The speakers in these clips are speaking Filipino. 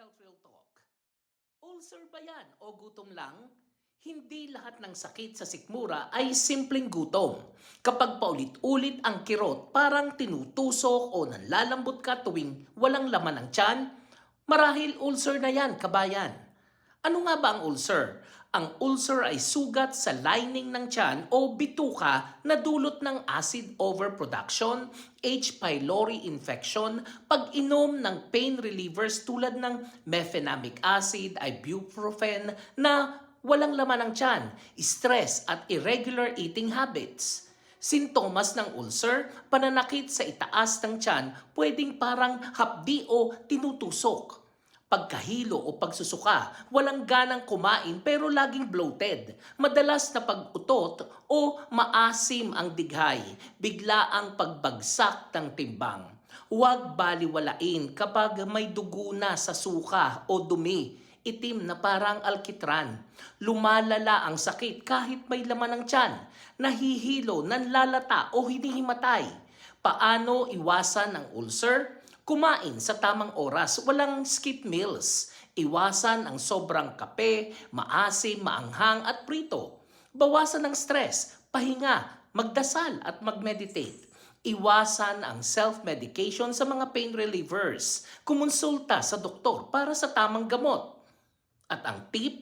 Health Real Talk. Ulcer ba yan o gutom lang? Hindi lahat ng sakit sa sikmura ay simpleng gutom. Kapag paulit-ulit ang kirot parang tinutusok o nanlalambot ka tuwing walang laman ng tiyan, marahil ulcer na yan, kabayan. Ano nga ba ang ulcer? Ang ulcer ay sugat sa lining ng tiyan o bituka na dulot ng acid overproduction, H. pylori infection, pag-inom ng pain relievers tulad ng mefenamic acid, ibuprofen na walang laman ng tiyan, stress at irregular eating habits. Sintomas ng ulcer, pananakit sa itaas ng tiyan, pwedeng parang hapdi o tinutusok. Pagkahilo o pagsusuka, walang ganang kumain pero laging bloated, madalas na pag-utot o maasim ang dighay, bigla ang pagbagsak ng timbang. Huwag baliwalain kapag may dugo na sa suka o dumi, itim na parang alkitran. Lumalala ang sakit kahit may laman ng tiyan, nahihilo, nanlalata o hinihimatay. Paano iwasan ang ulcer? Kumain sa tamang oras, walang skip meals. Iwasan ang sobrang kape, maasim, maanghang at prito. Bawasan ang stress, pahinga, magdasal at mag-meditate. Iwasan ang self-medication sa mga pain relievers. Kumonsulta sa doktor para sa tamang gamot. At ang tip,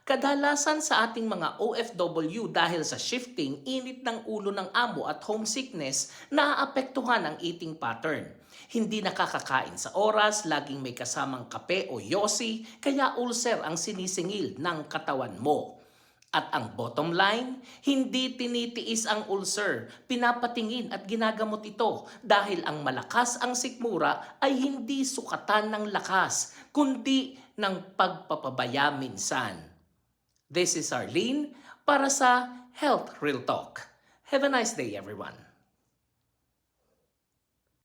kadalasan sa ating mga OFW dahil sa shifting, init ng ulo ng amo at homesickness, naaapektuhan ang eating pattern. Hindi nakakakain sa oras, laging may kasamang kape o yosi, kaya ulcer ang sinisingil ng katawan mo. At ang bottom line, hindi tinitiis ang ulcer, pinapatingin at ginagamot ito dahil ang malakas ang sikmura ay hindi sukatan ng lakas, kundi ng pagpapabaya minsan. This is Arlene para sa Health Real Talk. Have a nice day, everyone.